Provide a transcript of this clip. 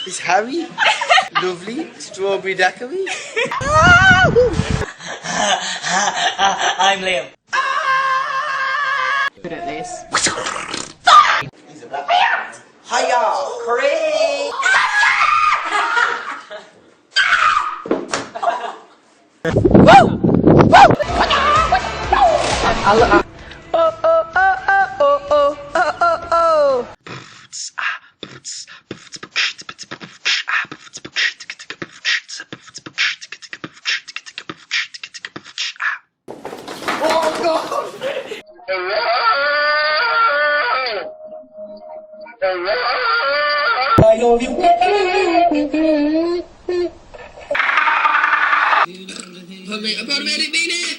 Is Harry lovely strawberry daiquiri? I'm Liam. Good at this. He's a black man. Hiya, hooray! I love you. Automatic meaning.